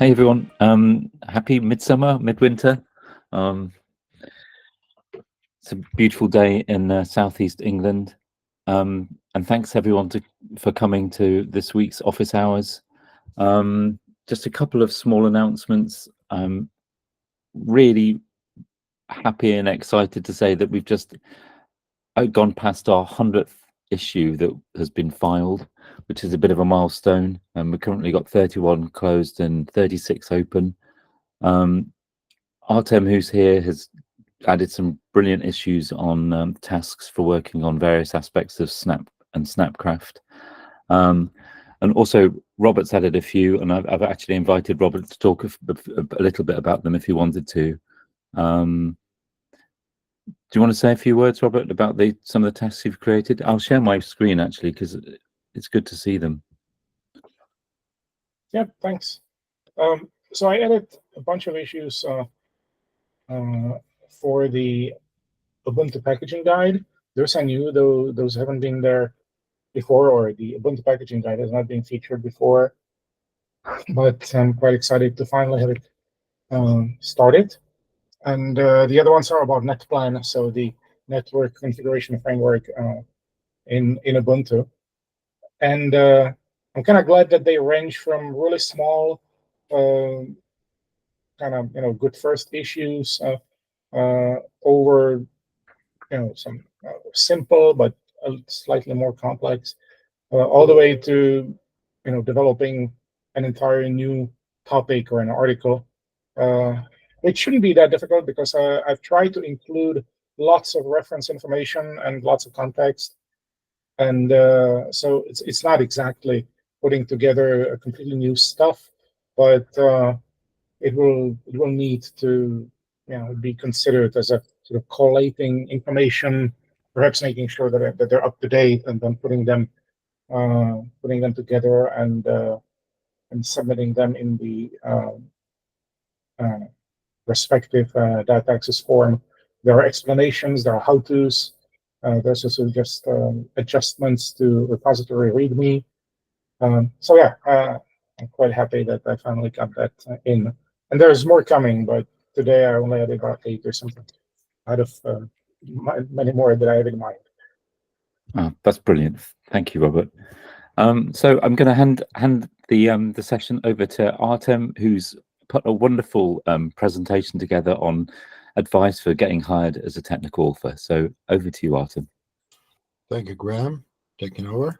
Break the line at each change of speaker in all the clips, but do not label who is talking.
Hey everyone, happy midsummer, midwinter. It's a beautiful day in southeast England, and thanks everyone for coming to this week's office hours. Just a couple of small announcements. I'm really happy and excited to say that we've just gone past our 100th issue that has been filed, which is a bit of a milestone. And we've currently got 31 closed and 36 open. Artem, who's here, has added some brilliant issues on tasks for working on various aspects of Snap and Snapcraft. And also Robert's added a few, and I've actually invited Robert to talk a little bit about them if he wanted to. Do you want to say a few words, Robert, about some of the tasks you've created? I'll share my screen actually, because it's good to see them.
Yeah, thanks. So I added a bunch of issues for the Ubuntu packaging guide. Those are new, though those haven't been there before, or the Ubuntu packaging guide has not been featured before. But I'm quite excited to finally have it started. And the other ones are about NetPlan, so the network configuration framework in Ubuntu. And I'm kind of glad that they range from really small, kind of good first issues over some simple but slightly more complex, all the way to developing an entirely new topic or an article. It shouldn't be that difficult because I've tried to include lots of reference information and lots of context, and so it's not exactly putting together a completely new stuff, but it will need to be considered as a sort of collating information, perhaps making sure that they're up to date, and then putting them together and submitting them in the respective data access form. There are explanations, there are how-tos, there's also just adjustments to repository README. So yeah, I'm quite happy that I finally got that in. And there's more coming, but today I only had about 8 or something out of many more that I have in mind.
Oh, that's brilliant. Thank you, Robert. So I'm going to hand the session over to Artem, who's put a wonderful presentation together on advice for getting hired as a technical author. So over to you, Artem.
Thank you, Graham. Taking over.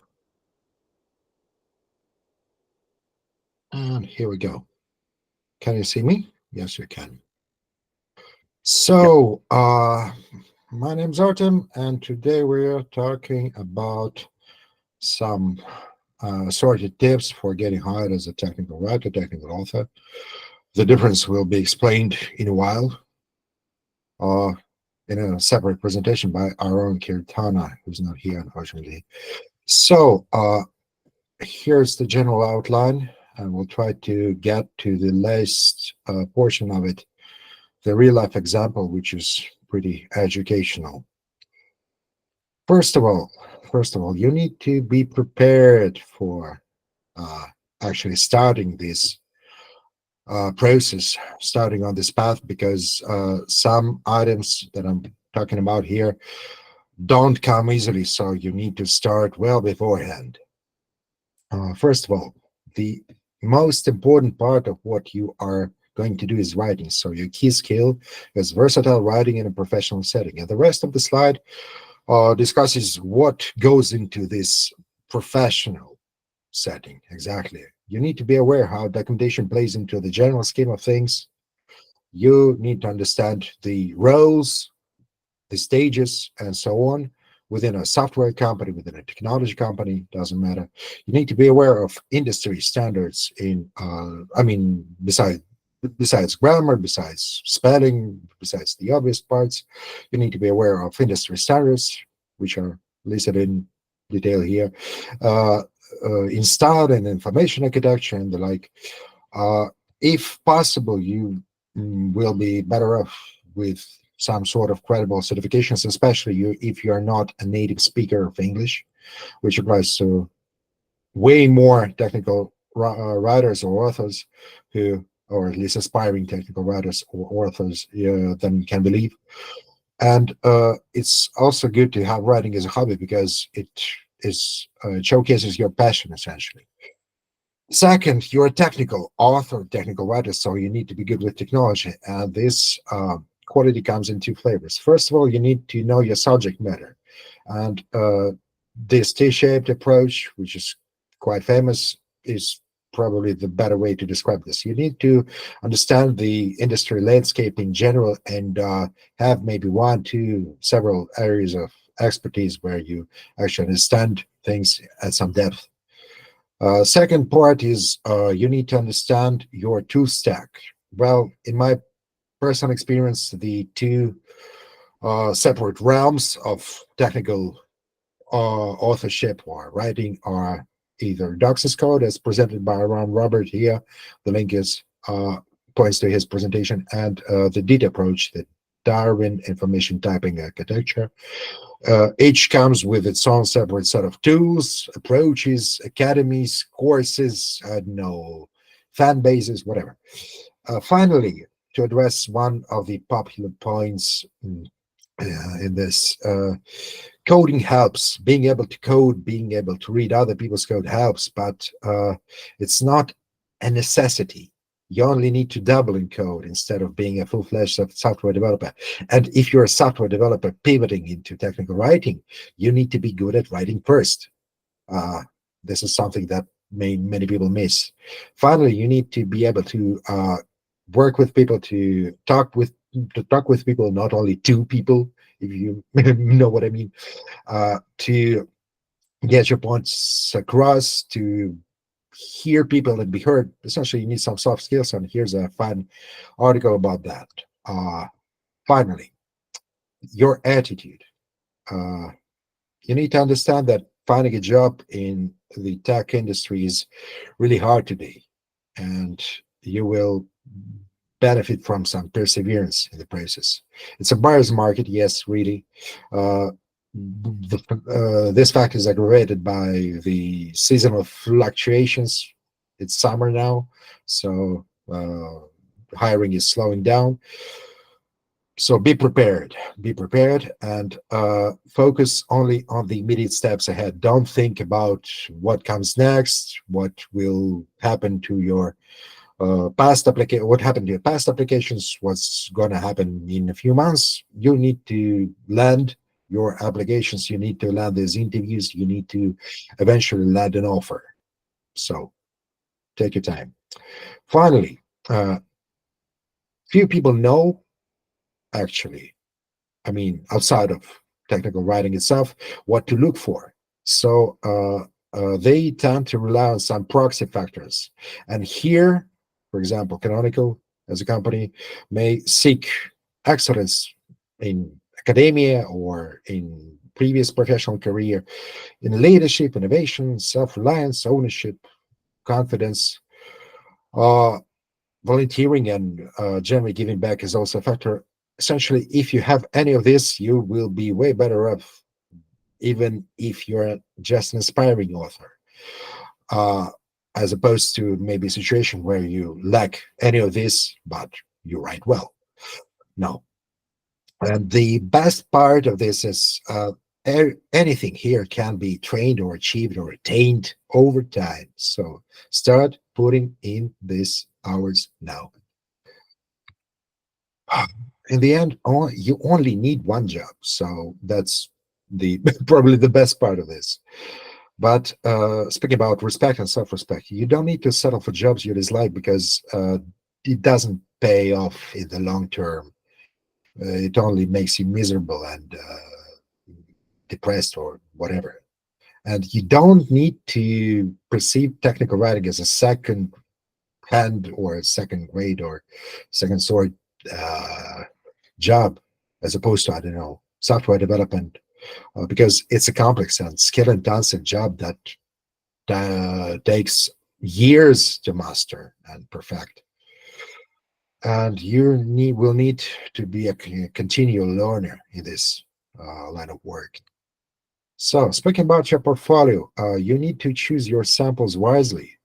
And here we go. Can you see me? Yes, you can. So, my name's Artem, and today we're talking about some assorted tips for getting hired as a technical writer, technical author. The difference will be explained in a while in a separate presentation by our own Kirtana, who's not here, unfortunately. So, here's the general outline, and we'll try to get to the last portion of it, the real-life example, which is pretty educational. First of all, you need to be prepared for actually starting this process, starting on this path, because some items that I'm talking about here don't come easily, so you need to start well beforehand. First of all, the most important part of what you are going to do is writing. So your key skill is versatile writing in a professional setting. And the rest of the slide discusses what goes into this professional setting exactly. You need to be aware how documentation plays into the general scheme of things. You need to understand the roles, the stages, and so on within a software company, within a technology company, doesn't matter. You need to be aware of industry standards in, besides grammar, besides spelling, besides the obvious parts. You need to be aware of industry standards, which are listed in detail here, in style and information architecture and the like. If possible, you will be better off with some sort of credible certifications, especially if you are not a native speaker of English, which applies to way more technical writers or authors who or at least aspiring technical writers or authors than can believe. And it's also good to have writing as a hobby because it showcases your passion, essentially. Second, you're a technical author, technical writer, so you need to be good with technology. And this quality comes in two flavors. First of all, you need to know your subject matter. And this T-shaped approach, which is quite famous, is probably the better way to describe this. You need to understand the industry landscape in general and have maybe one, two, several areas of expertise where you actually understand things at some depth. Second part is you need to understand your tool stack. Well, in my personal experience, the two separate realms of technical authorship or writing are either Dox's code, as presented by Ron Robert here. The link is points to his presentation, and the DIT approach, the Darwin Information Typing Architecture. Each comes with its own separate set of tools, approaches, academies, courses, fan bases, whatever. Finally, to address one of the popular points in this, coding helps. Being able to code, being able to read other people's code helps, but it's not a necessity. You only need to double in code instead of being a full-fledged software developer. And if you're a software developer pivoting into technical writing, you need to be good at writing first. This is something that many people miss. Finally, you need to be able to work with people, to talk with people, not only two people, if you know what I mean, to get your points across, to hear people and be heard. Essentially, you need some soft skills, and here's a fun article about that. Finally, your attitude. You need to understand that finding a job in the tech industry is really hard today, and you will benefit from some perseverance in the process. It's a buyer's market, yes, really. This fact is aggravated by the seasonal fluctuations. It's summer now, so hiring is slowing down. So be prepared, and focus only on the immediate steps ahead. Don't think about what comes next, what will happen to your what happened to your past applications, what's going to happen in a few months. You need to land your applications, you need to land these interviews, you need to eventually land an offer. So take your time. Finally, few people know, actually, I mean, outside of technical writing itself, what to look for. So they tend to rely on some proxy factors. And here, for example, Canonical as a company may seek excellence in academia or in previous professional career, in leadership, innovation, self-reliance, ownership, confidence. Volunteering and generally giving back is also a factor. Essentially, if you have any of this, you will be way better off, even if you're just an aspiring author, as opposed to maybe a situation where you lack any of this, but you write well. No. And the best part of this is anything here can be trained or achieved or attained over time. So start putting in these hours now. In the end, you only need one job. So that's the probably the best part of this. But speaking about respect and self-respect, you don't need to settle for jobs you dislike because it doesn't pay off in the long term. It only makes you miserable and depressed or whatever. And you don't need to perceive technical writing as a second hand or a second grade or second sort job, as opposed to, I don't know, software development, because it's a complex and skill-intensive job that takes years to master and perfect. And you will need to be a continual learner in this line of work. So speaking about your portfolio, you need to choose your samples wisely.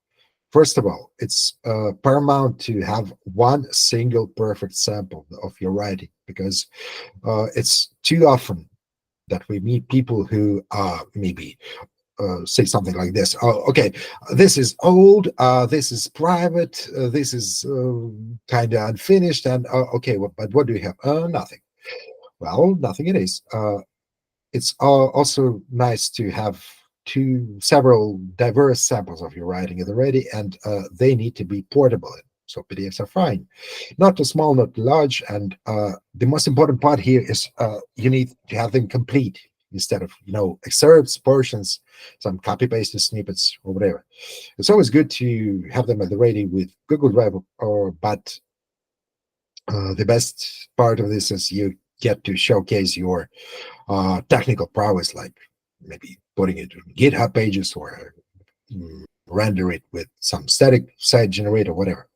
First of all, it's paramount to have one single perfect sample of your writing, because it's too often that we meet people who maybe say something like this. Oh, okay, this is old, this is private, this is kind of unfinished, and okay, but what do you have? Nothing. Well, nothing it is. It's also nice to have several diverse samples of your writing at the ready, and they need to be portable. So PDFs are fine, not too small, not too large. And the most important part here is you need to have them complete instead of excerpts, portions, some copy pasted snippets or whatever. It's always good to have them at the ready with Google Drive, but the best part of this is you get to showcase your technical prowess, like maybe putting it in GitHub pages or render it with some static site generator, whatever.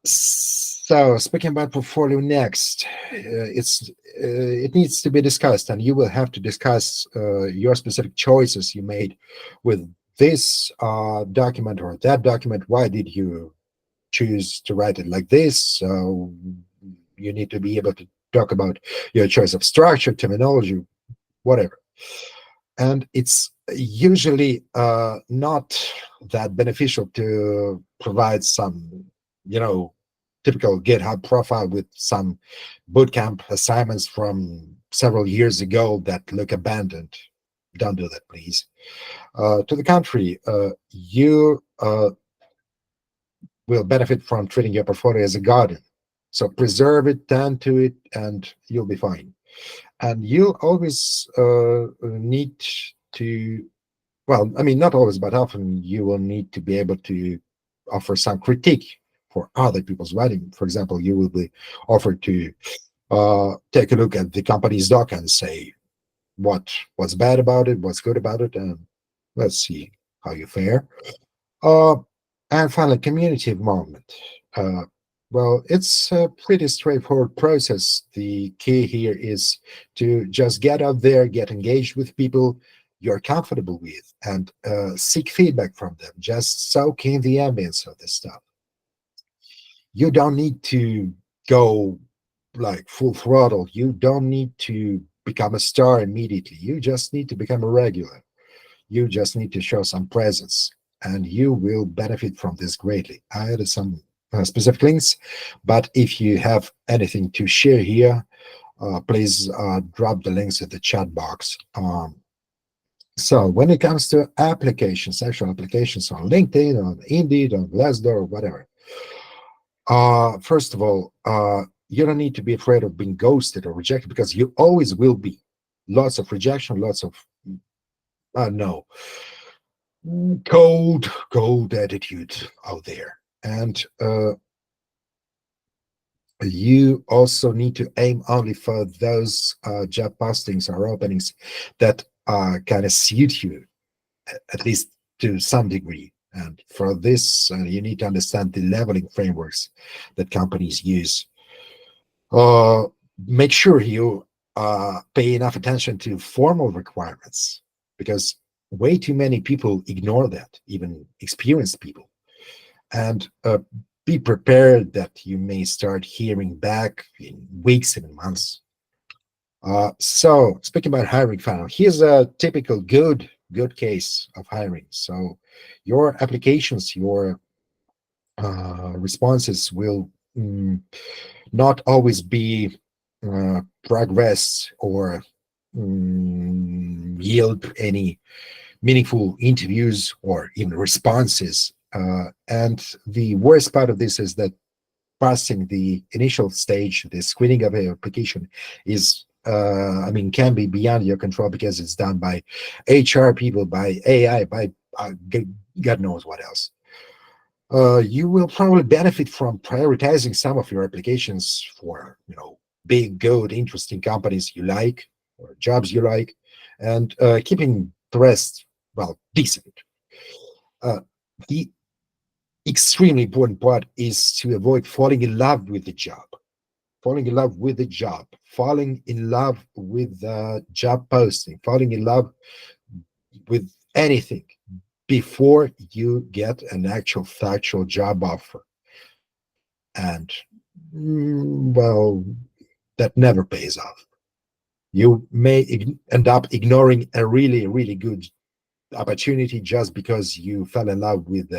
So speaking about portfolio next, it needs to be discussed, and you will have to discuss your specific choices you made with this document or that document. Why did you choose to write it like this? So you need to be able to talk about your choice of structure, terminology, whatever. And it's usually not that beneficial to provide some, typical GitHub profile with some bootcamp assignments from several years ago that look abandoned. Don't do that, please. To the contrary, you will benefit from treating your portfolio as a garden. So preserve it, tend to it, and you'll be fine. And you'll always need to, well, I mean, not always, but often you will need to be able to offer some critique for other people's writing. For example, you will be offered to take a look at the company's doc and say what's bad about it, what's good about it, and let's see how you fare. And finally, community involvement. Well, it's a pretty straightforward process. The key here is to just get out there, get engaged with people you're comfortable with, and seek feedback from them. Just soak in the ambience of this stuff. You don't need to go like full throttle. You don't need to become a star immediately. You just need to become a regular. You just need to show some presence, and you will benefit from this greatly. I added some specific links, but if you have anything to share here, please drop the links in the chat box. So when it comes to applications, actual applications on LinkedIn, on Indeed, on Glassdoor, whatever, first of all, you don't need to be afraid of being ghosted or rejected, because you always will be. Lots of rejection, lots of no, cold attitude out there. And you also need to aim only for those job postings or openings that kind of suit you, at least to some degree. And for this, you need to understand the leveling frameworks that companies use. Make sure you pay enough attention to formal requirements, because way too many people ignore that, even experienced people. And be prepared that you may start hearing back in weeks and months. So speaking about hiring funnel, here's a typical good case of hiring. So your applications, your responses will not always be progress or yield any meaningful interviews or even responses. And the worst part of this is that passing the initial stage, the screening of an application, is can be beyond your control, because it's done by HR people, by AI, by God knows what else. You will probably benefit from prioritizing some of your applications for big, good, interesting companies you like, or jobs you like, and keeping the rest, well, decent. The extremely important part is to avoid falling in love with the job. Falling in love with the job, falling in love with the job posting, falling in love with anything before you get an actual factual job offer. And well, that never pays off. You may end up ignoring a really, really good opportunity just because you fell in love with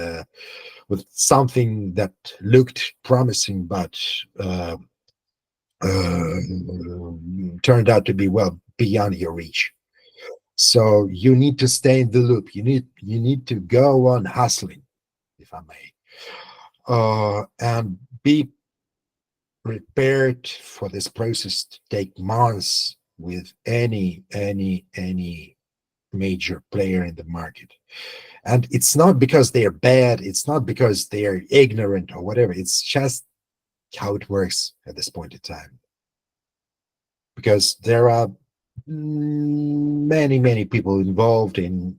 something that looked promising, but turned out to be well beyond your reach. So you need to stay in the loop. You need to go on hustling, if I may, and be prepared for this process to take months with any major player in the market. And it's not because they're bad, it's not because they're ignorant or whatever, it's just how it works at this point in time. Because there are many people involved in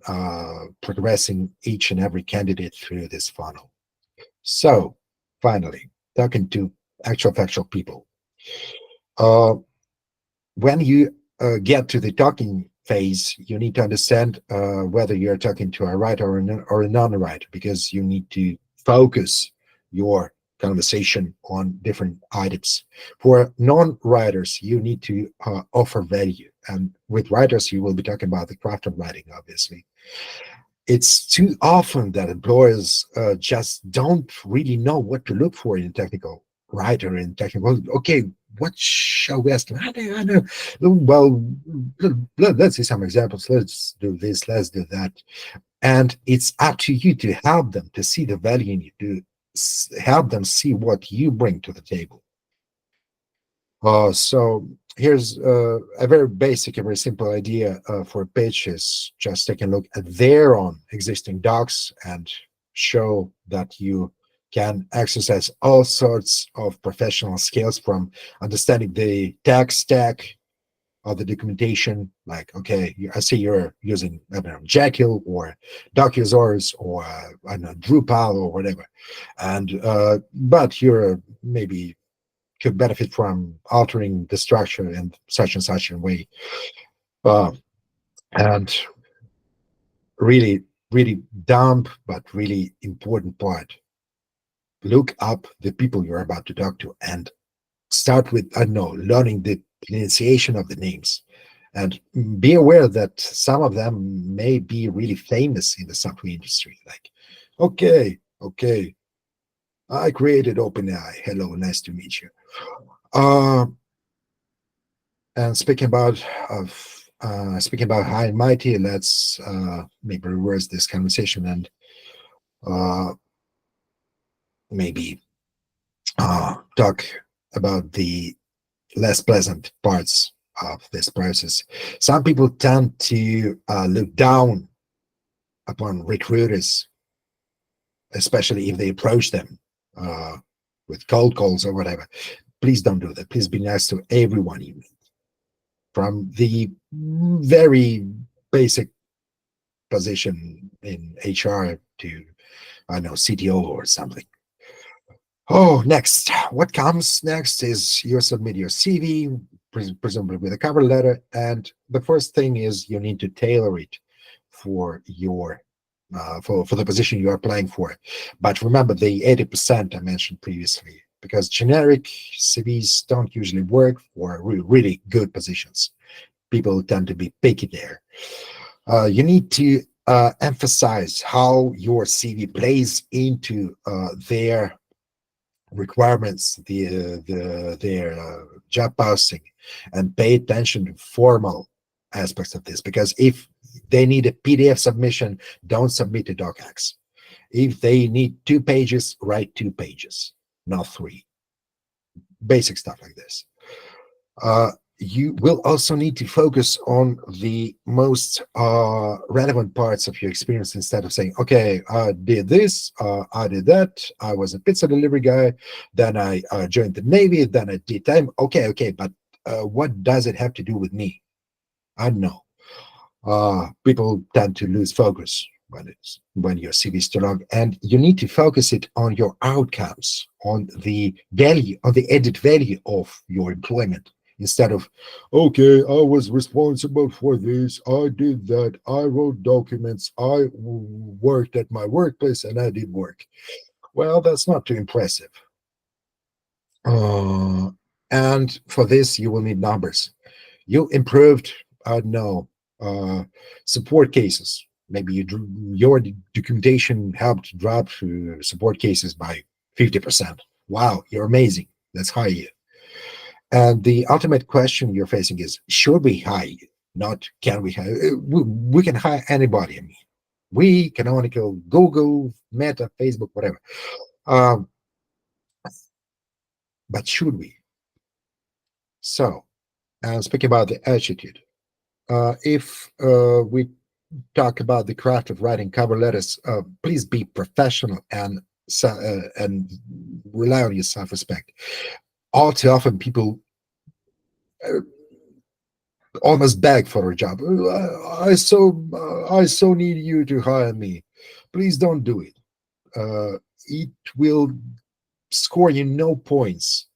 progressing each and every candidate through this funnel. So finally, talking to actual factual people. When you get to the talking phase, you need to understand whether you're talking to a writer or a non-writer, because you need to focus your conversation on different items. For non-writers, you need to offer value. And with writers, you will be talking about the craft of writing, obviously. It's too often that employers just don't really know what to look for in a technical writer and technical. Okay, what shall we ask them? I don't know. Well, let's see some examples. Let's do this. Let's do that. And it's up to you to help them to see the value in you, to help them see what you bring to the table. So here's a very basic and very simple idea for a pitch is just take a look at their own existing docs and show that you can exercise all sorts of professional skills, from understanding the tech stack of the documentation, like, okay, I see you're using, I don't know, Jekyll or DocuSource or I don't know, Drupal or whatever, and but you're maybe could benefit from altering the structure in such and such a way. And really dumb but really important part, look up the people you're about to talk to and start with, I don't know, learning the pronunciation of the names, and be aware that some of them may be really famous in the software industry. Like, okay, I created OpenAI. Hello, nice to meet you. And speaking about high and mighty, let's maybe reverse this conversation and maybe talk about the less pleasant parts of this process. Some people tend to look down upon recruiters, especially if they approach them with cold calls or whatever. Please don't do that. Please be nice to everyone you meet, from the very basic position in HR to, I don't know, CTO or something. Oh, next. What comes next is you submit your CV, presumably with a cover letter, and the first thing is you need to tailor it for your for the position you are applying for. But remember the 80% I mentioned previously, because generic CVs don't usually work for really good positions. People tend to be picky there. You need to emphasize how your CV plays into their requirements, their job posting, and pay attention to formal aspects of this. Because if they need a PDF submission, don't submit a docx. If they need 2 pages, write 2 pages, not 3. Basic stuff like this. You will also need to focus on the most relevant parts of your experience, instead of saying, okay, I did this, I did that, I was a pizza delivery guy, then I joined the Navy, then I did time. Okay, but what does it have to do with me? I don't know. People tend to lose focus when your CV is too long, and you need to focus it on your outcomes, on the value, on the added value of your employment, instead of, okay, I was responsible for this, I did that, I wrote documents, I worked at my workplace, and I did work. Well, that's not too impressive. And for this, you will need numbers. You improved, I don't know, support cases. Maybe your documentation helped drop support cases by 50%. Wow, you're amazing. Let's hire you. And the ultimate question you're facing is, should we hire you? Not can we hire? We can hire anybody. I mean, we, Canonical, Google, Meta, Facebook, whatever. But should we? So, speaking about the attitude, if we talk about the craft of writing cover letters, please be professional and rely on your self-respect. All too often, people almost beg for a job. I so need you to hire me. Please don't do it. It will score you no points.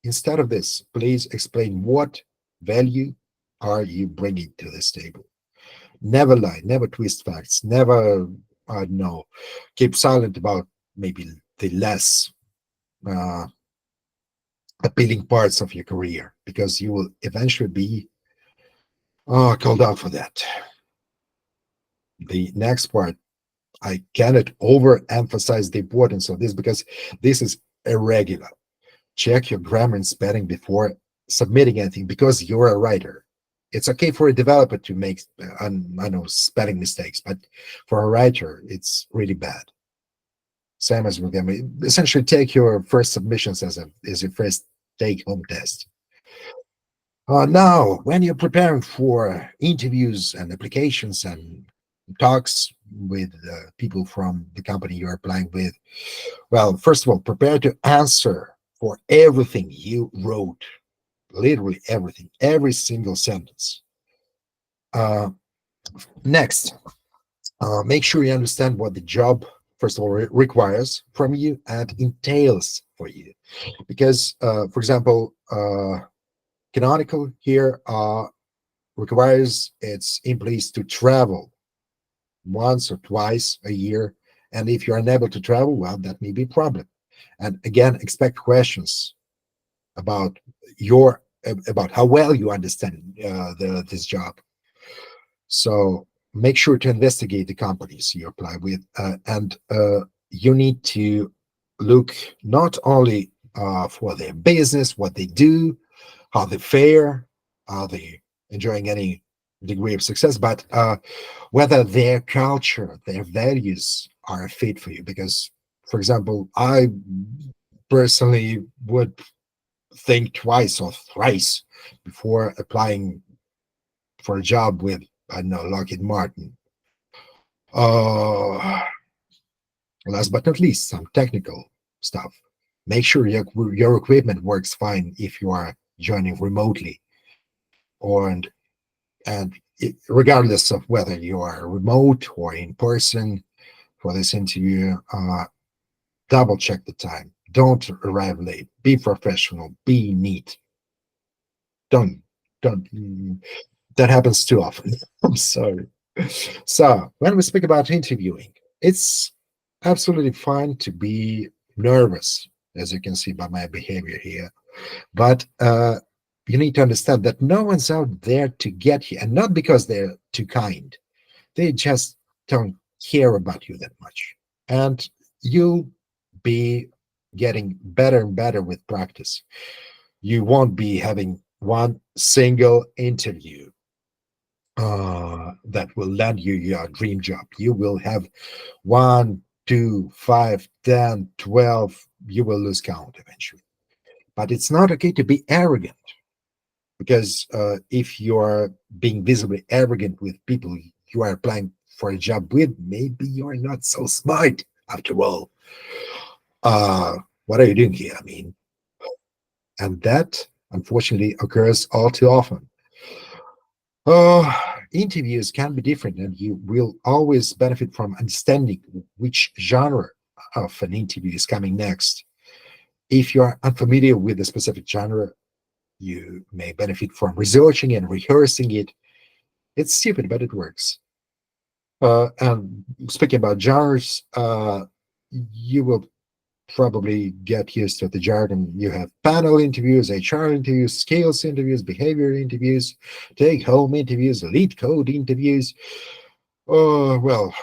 Instead of this, please explain what value are you bringing to this table. Never lie, never twist facts, never, I don't know, keep silent about maybe the less appealing parts of your career, because you will eventually be called out for that. The next part, I cannot overemphasize the importance of this, because this is irregular. Check your grammar and spelling before submitting anything, because you're a writer. It's okay for a developer to make, I know, spelling mistakes, but for a writer, it's really bad. Same as with them. Essentially, take your first submissions as your first take-home test. Now, when you're preparing for interviews and applications and talks with people from the company you're applying with, well, first of all, prepare to answer for everything you wrote. Literally everything, every single sentence. Next, make sure you understand what the job, first of all, requires from you and entails for you. Because, for example, Canonical here requires its employees to travel once or twice a year. And if you're unable to travel, well, that may be a problem. And again, expect questions about how well you understand this job. So make sure to investigate the companies you apply with, and you need to look not only for their business, what they do, how they fare, are they enjoying any degree of success, but whether their culture, their values are a fit for you. Because, for example, I personally would think twice or thrice before applying for a job with, I don't know, Lockheed Martin. Last but not least, some technical stuff. Make sure your equipment works fine if you are joining remotely, regardless of whether you are remote or in person for this interview. Double check the time. Don't arrive late. Be professional. Be neat. Don't. That happens too often. I'm sorry. So when we speak about interviewing, it's absolutely fine to be nervous, as you can see by my behavior here. But you need to understand that no one's out there to get you, and not because they're too kind. They just don't care about you that much. And you'll be getting better and better with practice. You won't be having one single interview that will land you your dream job. You will have 1, 2, 5, 10, 12. You will lose count eventually. But it's not okay to be arrogant, because if you are being visibly arrogant with people you are applying for a job with, maybe you're not so smart after all. What are you doing here? I mean, and that unfortunately occurs all too often. Interviews can be different, and you will always benefit from understanding which genre of an interview is coming next. If you are unfamiliar with a specific genre, you may benefit from researching and rehearsing it. It's stupid, but it works. And speaking about genres, you will probably get used to the jargon. You have panel interviews, HR interviews, skills interviews, behavior interviews, take-home interviews, lead code interviews. Oh, well,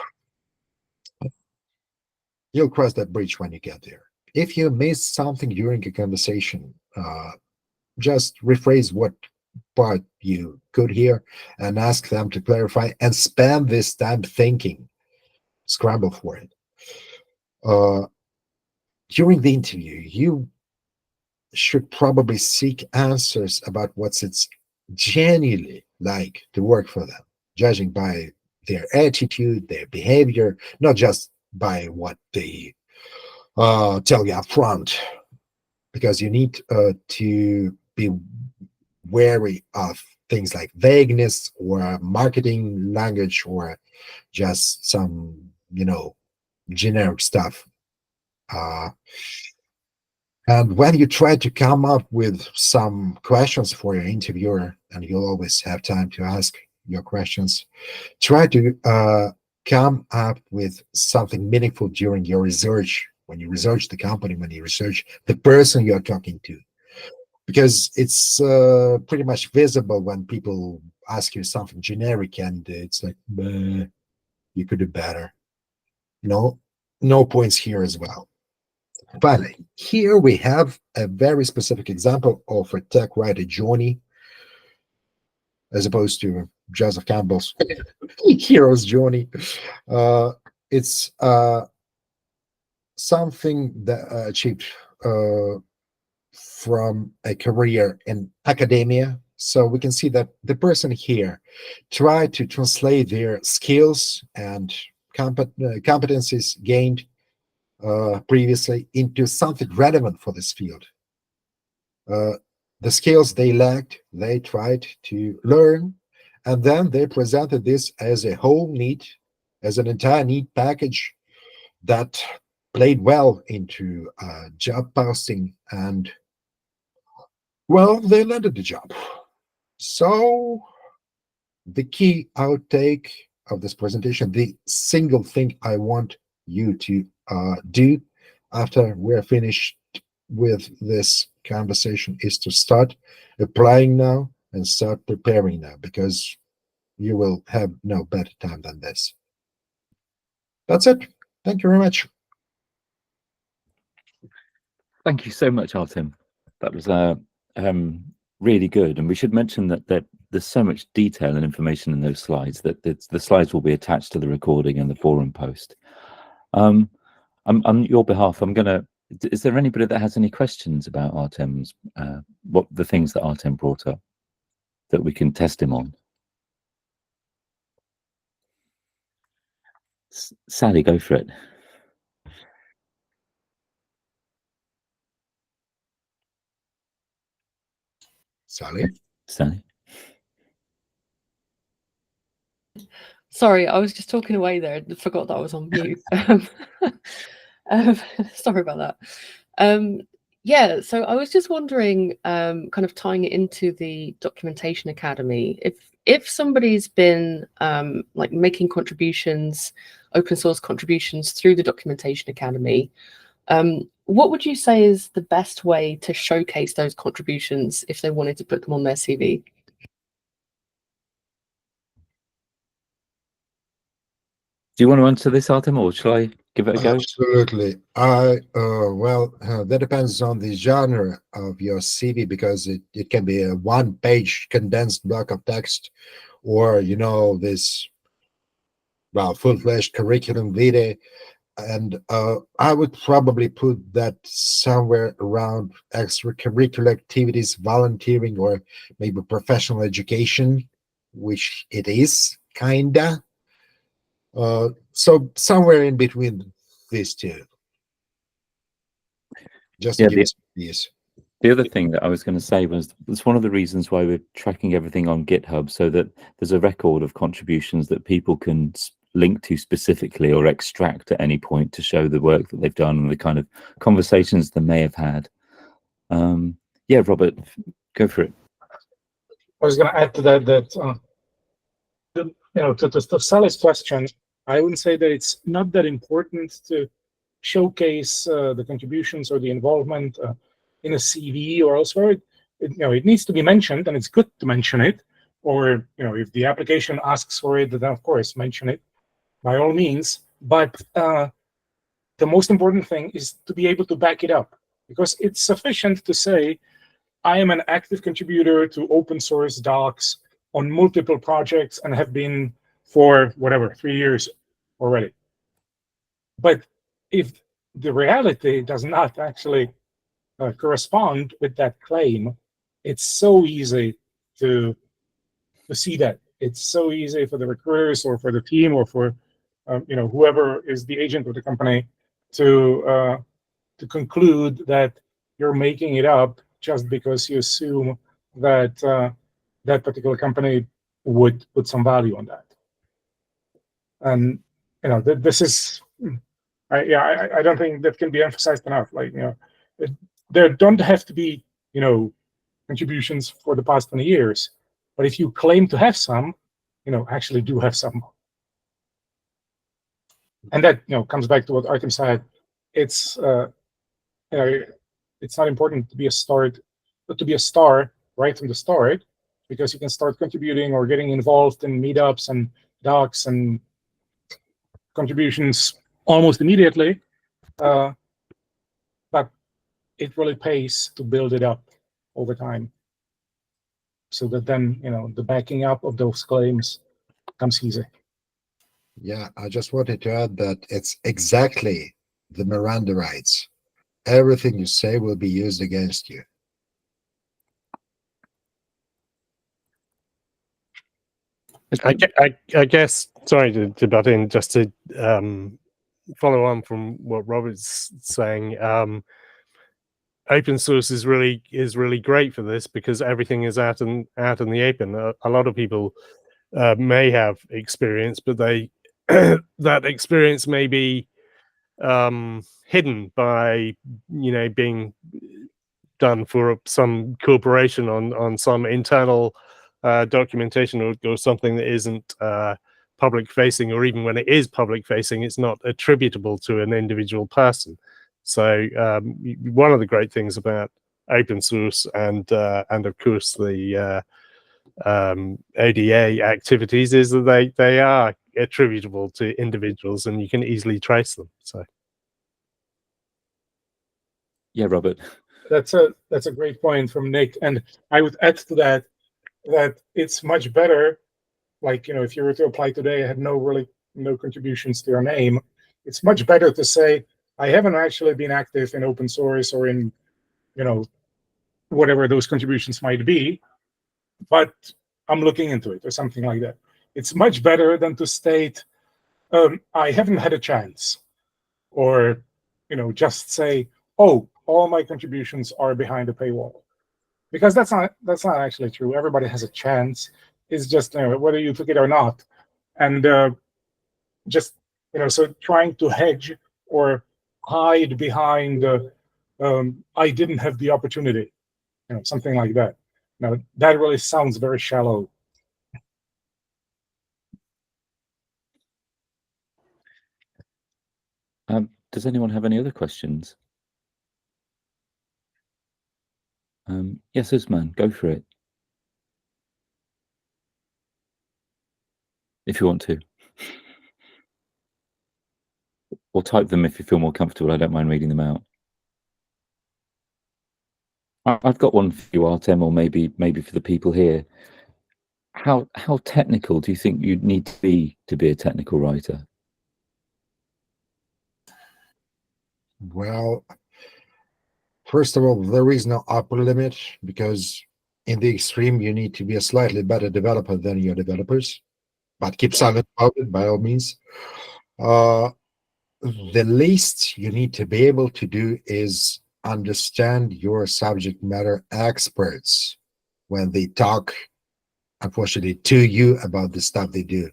you'll cross that bridge when you get there. If you miss something during a conversation, just rephrase what part you could hear and ask them to clarify, and spend this time thinking. Scramble for it. During the interview, you should probably seek answers about what's it's genuinely like to work for them, judging by their attitude, their behavior, not just by what they tell you up front, because you need to be wary of things like vagueness or marketing language or just some, generic stuff. And when you try to come up with some questions for your interviewer, and you'll always have time to ask your questions, try to come up with something meaningful during your research, when you research the company, when you research the person you're talking to. Because it's pretty much visible when people ask you something generic and it's like, you could do better. No points here as well. Finally, here we have a very specific example of a tech writer journey, as opposed to Joseph Campbell's hero's journey. It's something that achieved from a career in academia. So we can see that the person here tried to translate their skills and competencies gained previously into something relevant for this field. The skills they lacked, they tried to learn, and then they presented this as a whole neat, as an entire neat package that played well into job posting, and well, they landed the job. So the key outtake of this presentation, the single thing I want you to do after we're finished with this conversation, is to start applying now and start preparing now, because you will have no better time than this. That's it. Thank you very much.
Thank you so much, Artem. That was really good. And we should mention that there's so much detail and information in those slides that the slides will be attached to the recording and the forum post. On your behalf, is there anybody that has any questions about Artem's, what the things that Artem brought up that we can test him on? Sally, go for it.
Sally?
Sorry, I was just talking away there and forgot that I was on mute. Sorry about that. Yeah, so I was just wondering, kind of tying it into the Documentation Academy, if somebody's been like making contributions, open source contributions through the Documentation Academy, what would you say is the best way to showcase those contributions if they wanted to put them on their CV?
Do you want to answer this, Artem, or shall I give it a go?
Absolutely. Well, that depends on the genre of your CV, because it can be a one-page condensed block of text, or this full-fledged curriculum vitae. And I would probably put that somewhere around extracurricular activities, volunteering, or maybe professional education, which it is, kinda. So somewhere in between these two. Just to give us these.
The other thing that I was going to say was, it's one of the reasons why we're tracking everything on GitHub, so that there's a record of contributions that people can link to specifically or extract at any point to show the work that they've done and the kind of conversations they may have had. Yeah, Robert, Go for it.
I was going to add to that to Sally's question, I wouldn't say that it's not that important to showcase the contributions or the involvement in a CV or elsewhere. It needs to be mentioned, and it's good to mention it. Or if the application asks for it, then of course mention it by all means. But the most important thing is to be able to back it up, because it's sufficient to say, I am an active contributor to open source docs on multiple projects and have been for whatever, 3 years already. But if the reality does not actually correspond with that claim, it's so easy to see that. It's so easy for the recruiters or for the team or for whoever is the agent of the company to conclude that you're making it up just because you assume that that particular company would put some value on that. And this is, I don't think that can be emphasized enough. Like there don't have to be contributions for the past 20 years, but if you claim to have some, actually do have some. And that comes back to what Artem said. It's it's not important to be a star right from the start, because you can start contributing or getting involved in meetups and docs and contributions almost immediately. But it really pays to build it up over time, so that then the backing up of those claims comes easy.
Yeah, I just wanted to add that it's exactly the Miranda rights. Everything you say will be used against you.
I guess, sorry to butt in, just to follow on from what Robert's saying. Open source is really great for this, because everything is out in the open. A lot of people may have experience, but they that experience may be hidden by being done for some corporation on some internal documentation or something that isn't public facing, or even when it is public facing, it's not attributable to an individual person. So one of the great things about open source and of course the ODA activities is that they are attributable to individuals, and you can easily trace them. So
yeah, Robert.
That's a great point from Nick, and I would add to that it's much better. Like if you were to apply today, I had no contributions to your name. It's much better to say, I haven't actually been active in open source or in whatever those contributions might be, but I'm looking into it or something like that. It's much better than to state, I haven't had a chance, or just say, oh, all my contributions are behind the paywall, because that's not actually true. Everybody has a chance. It's just whether you took it or not, and just so trying to hedge or hide behind I didn't have the opportunity, something like that. Now that really sounds very shallow.
Does anyone have any other questions? Yes, Usman, go for it. If you want to. Or type them if you feel more comfortable. I don't mind reading them out. I've got one for you, Artem, or maybe for the people here. How technical do you think you'd need to be a technical writer?
Well, first of all, there is no upper limit, because in the extreme, you need to be a slightly better developer than your developers, but keep silent about it by all means. The least you need to be able to do is understand your subject matter experts when they talk, unfortunately, to you about the stuff they do.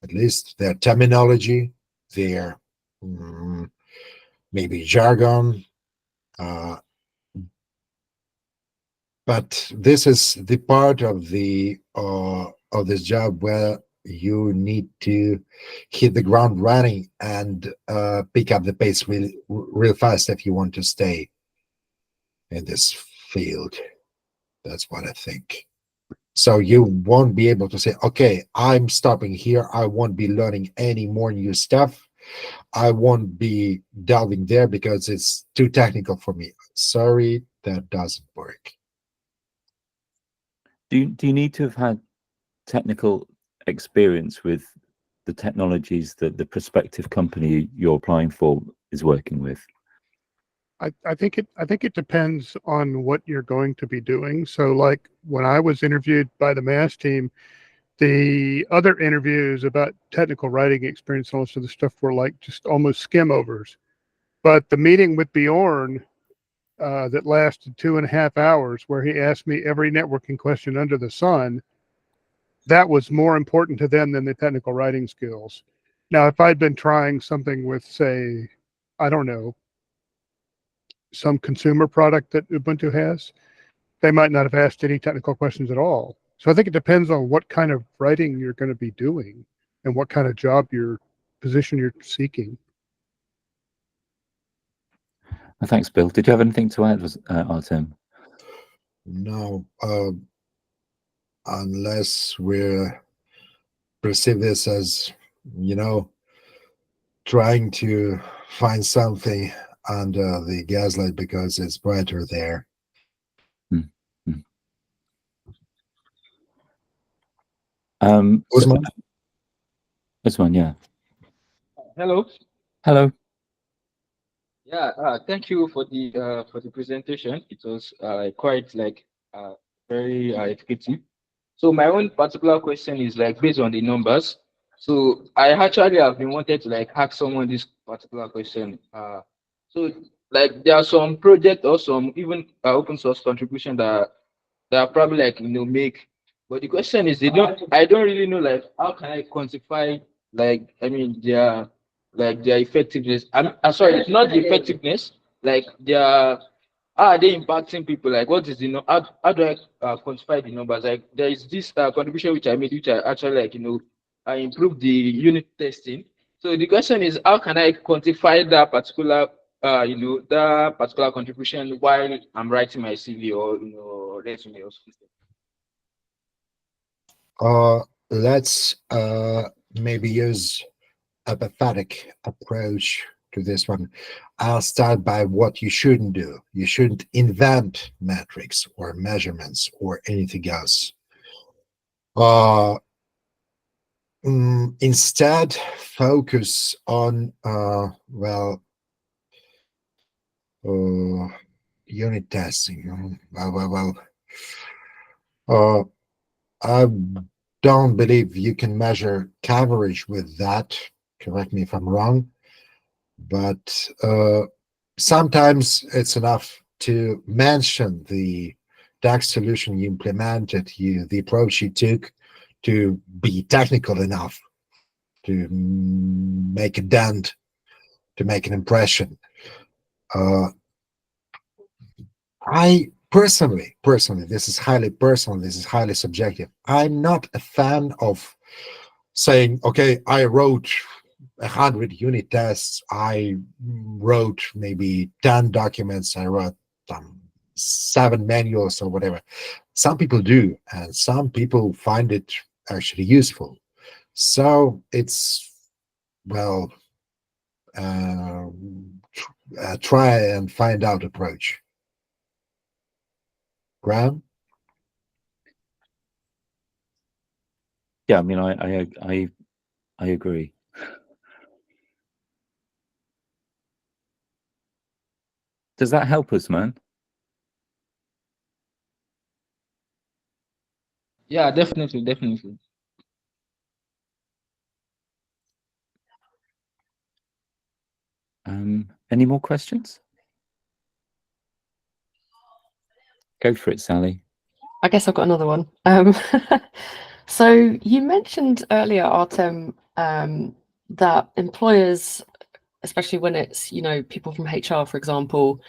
At least their terminology, their maybe jargon, but this is the part of this job where you need to hit the ground running and pick up the pace real fast if you want to stay in this field. That's what I think. So you won't be able to say, okay, I'm stopping here. I won't be learning any more new stuff. I won't be delving there because it's too technical for me. Sorry, that doesn't work.
Do you need to have had technical experience with the technologies that the prospective company you're applying for is working with?
I think it depends on what you're going to be doing. So like when I was interviewed by the MAS team, the other interviews about technical writing experience and all this other stuff were like just almost skim overs. But the meeting with Bjorn that lasted 2.5 hours, where he asked me every networking question under the sun, that was more important to them than the technical writing skills. Now, if I'd been trying something with, say, I don't know, some consumer product that Ubuntu has, they might not have asked any technical questions at all. So I think it depends on what kind of writing you're going to be doing and what kind of job position you're seeking.
Thanks, Bill. Did you have anything to add, Artem?
No, unless we perceive this as, trying to find something under the gaslight because it's brighter there. Usman?
Usman, yeah.
Hello.
Hello.
Yeah, thank you for the presentation. It was quite very educative. So my own particular question is based on the numbers. So I actually have been wanted to ask someone this particular question. So there are some projects or some even open source contribution that are probably make. But the question is I don't really know how can I quantify their effectiveness. I'm sorry, it's not the effectiveness, their how are they impacting people? What is how do I quantify the numbers? There is this contribution which I made, which I actually I improved the unit testing. So the question is, how can I quantify that particular that particular contribution while I'm writing my CV or resume or something?
Let's maybe use a pathetic approach to this one. I'll start by what you shouldn't do. You shouldn't invent metrics or measurements or anything else. Instead, focus on unit testing. I don't believe you can measure coverage with that. Correct me if I'm wrong, but sometimes it's enough to mention the DAX solution you implemented, the approach you took to be technical enough to make a dent, to make an impression. I personally, this is highly personal, this is highly subjective. I'm not a fan of saying, okay, I wrote 100 unit tests, I wrote maybe 10 documents, I wrote 7 manuals or whatever. Some people do, and some people find it actually useful. So it's, well, try and find out approach. Graham?
Yeah, I mean, I agree. Does that help us, man?
Yeah, definitely.
Any more questions? Go for it, Sally.
I guess I've got another one. So you mentioned earlier, Artem, that employers, especially when it's people from HR, for example,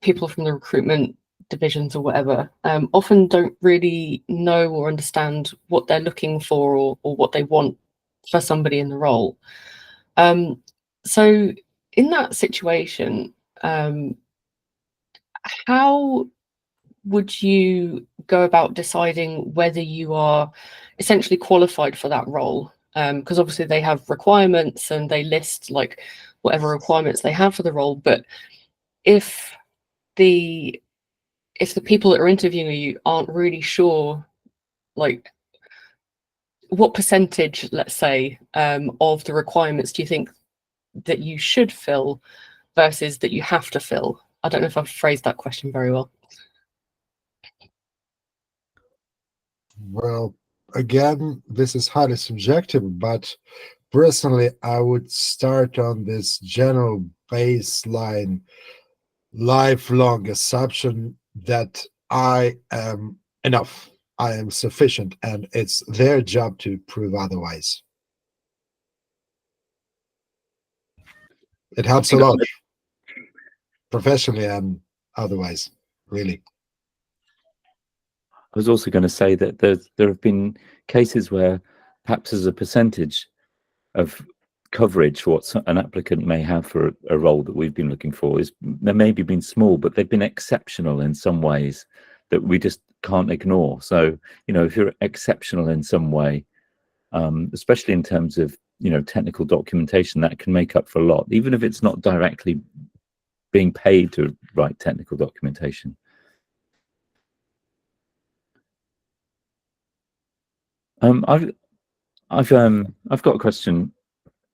people from the recruitment divisions or whatever often don't really know or understand what they're looking for or what they want for somebody in the role. So in that situation, how would you go about deciding whether you are essentially qualified for that role? Because obviously they have requirements and they list like whatever requirements they have for the role, but if the people that are interviewing you aren't really sure, like what percentage, let's say, of the requirements do you think that you should fill versus that you have to fill? I don't know if I've phrased that question very well.
Well, again, this is highly subjective, but personally, I would start on this general baseline, lifelong assumption that I am enough, I am sufficient, and it's their job to prove otherwise. It helps a lot, professionally and otherwise, really.
I was also going to say that there have been cases where perhaps as a percentage of coverage what an applicant may have for a role that we've been looking for is there maybe been small, but they've been exceptional in some ways that we just can't ignore. So, you know, if you're exceptional in some way, especially in terms of, you know, technical documentation, that can make up for a lot, even if it's not directly being paid to write technical documentation. I've got a question.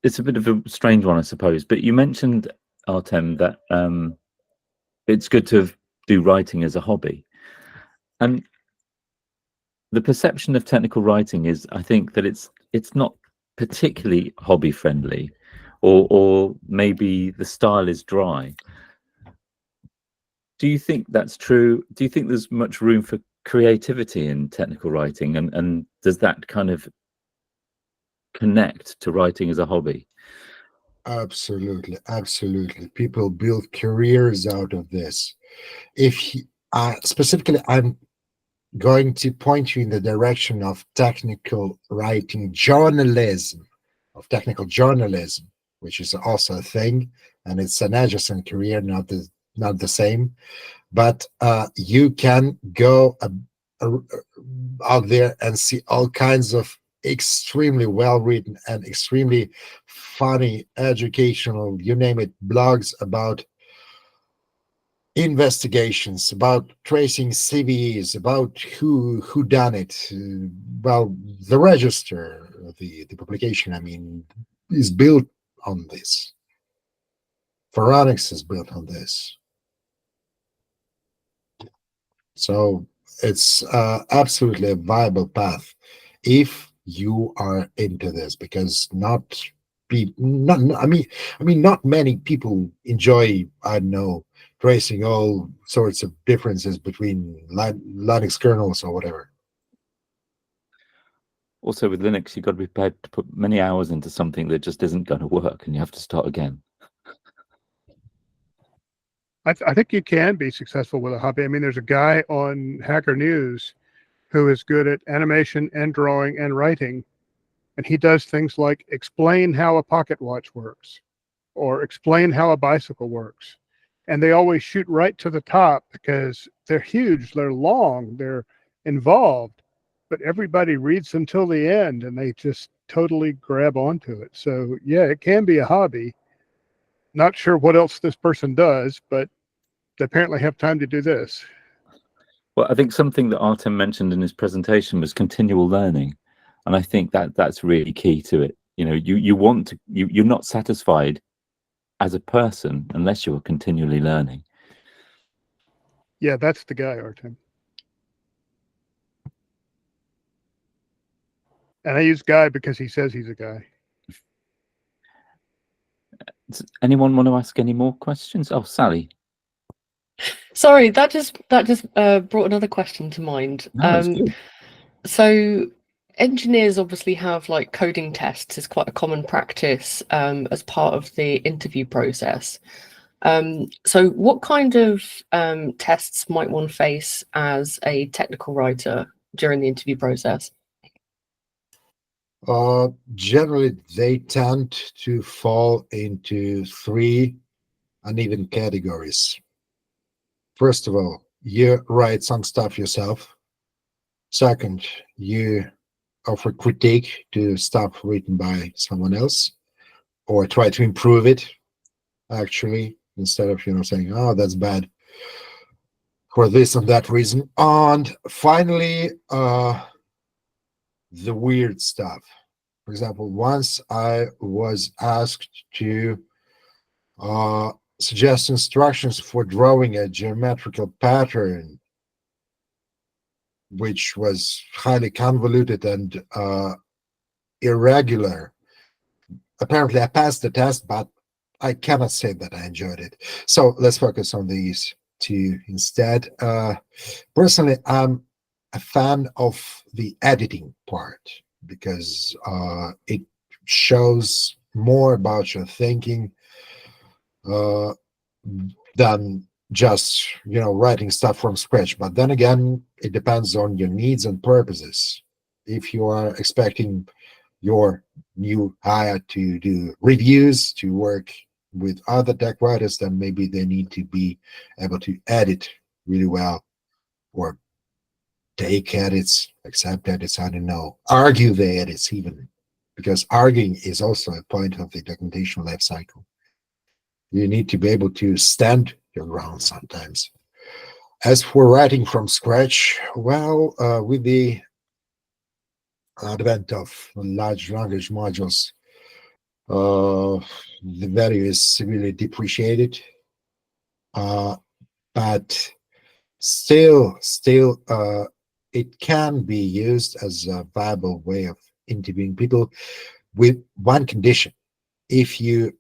It's a bit of a strange one, I suppose, but you mentioned, Artem, that it's good to do writing as a hobby. And the perception of technical writing is, I think, that it's not particularly hobby friendly, or maybe the style is dry. Do you think that's true? Do you think there's much room for creativity in technical writing, and does that kind of connect to writing as a hobby?
Absolutely, absolutely. People build careers out of this. If specifically, I'm going to point you in the direction of technical writing journalism, which is also a thing, and it's an adjacent career, not the same. But you can go out there and see all kinds of extremely well written and extremely funny, educational, you name it, blogs about investigations, about tracing CVEs, about who done it. Well, the register, the publication, I mean, is built on this. Pharonics is built on this. So it's absolutely a viable path if you are into this, because not many people enjoy, I don't know, tracing all sorts of differences between Linux kernels or whatever.
Also, with Linux, you've got to be prepared to put many hours into something that just isn't going to work, and you have to start again.
I think you can be successful with a hobby. I mean, there's a guy on Hacker News who is good at animation and drawing and writing. And he does things like explain how a pocket watch works or explain how a bicycle works. And they always shoot right to the top because they're huge, they're long, they're involved, but everybody reads them till the end and they just totally grab onto it. So yeah, it can be a hobby. Not sure what else this person does, but they apparently have time to do this.
Well, I think something that Artem mentioned in his presentation was continual learning. And I think that that's really key to it. You know, you're not satisfied as a person unless you're continually learning.
Yeah, that's the guy, Artem. And I use guy because he says he's a guy.
Does anyone want to ask any more questions? Oh, Sally.
Sorry, that just brought another question to mind.
No,
So engineers obviously have like coding tests is quite a common practice as part of the interview process. So what kind of tests might one face as a technical writer during the interview process?
Generally, they tend to fall into three uneven categories. First of all, you write some stuff yourself. Second, you offer critique to stuff written by someone else, or try to improve it, actually, instead of saying, "Oh, that's bad for this and that reason." And finally, the weird stuff. For example, once I was asked to suggest instructions for drawing a geometrical pattern, which was highly convoluted and irregular. Apparently, I passed the test, but I cannot say that I enjoyed it. So let's focus on these two instead. Personally, I'm a fan of the editing part because it shows more about your thinking than just writing stuff from scratch. But then again, it depends on your needs and purposes. If you are expecting your new hire to do reviews, to work with other tech writers, then maybe they need to be able to edit really well, or take edits, accept edits, I don't know, argue the edits even, because arguing is also a point of the documentation life cycle. You need to be able to stand your ground sometimes. As for writing from scratch, well, with the advent of large language modules, the value is severely depreciated, but still, it can be used as a viable way of interviewing people, with one condition: if you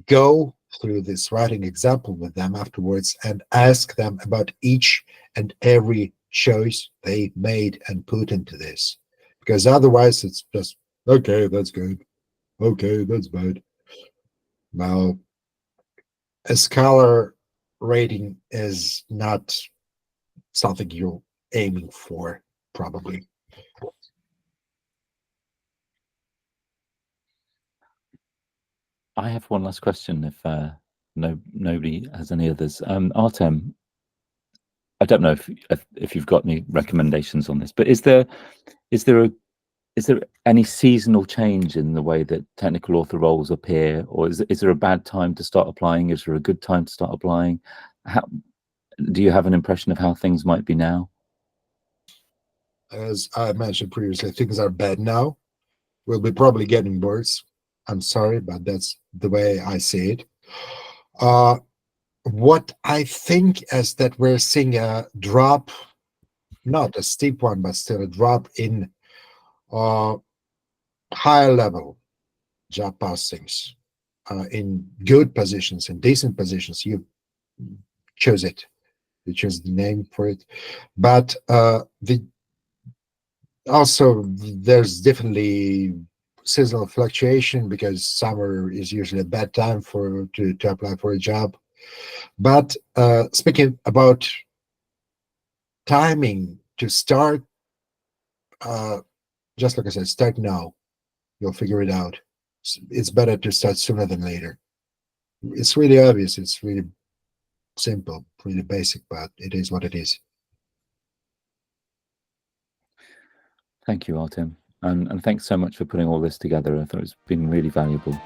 go through this writing example with them afterwards and ask them about each and every choice they made and put into this, because otherwise it's just, okay, that's good, okay, that's bad. Now, a scholar rating is not something you're aiming for, probably.
I have one last question if nobody has any others. Artem, I don't know if you've got any recommendations on this, but is there any seasonal change in the way that technical author roles appear, or is there a bad time to start applying? Is there a good time to start applying? How do you have an impression of how things might be now?
As I mentioned previously, things are bad now. We'll be probably getting worse. I'm sorry, but that's the way I see it. What I think is that we're seeing a drop, not a steep one, but still a drop in higher level job postings, in good positions, in decent positions. You choose it, you choose the name for it, but also there's definitely seasonal fluctuation, because summer is usually a bad time to apply for a job. But speaking about timing to start, just like I said, start now. You'll figure it out. It's better to start sooner than later. It's really obvious. It's really simple, really basic, but it is what it is.
Thank you, Artem, and thanks so much for putting all this together. I thought it's been really valuable.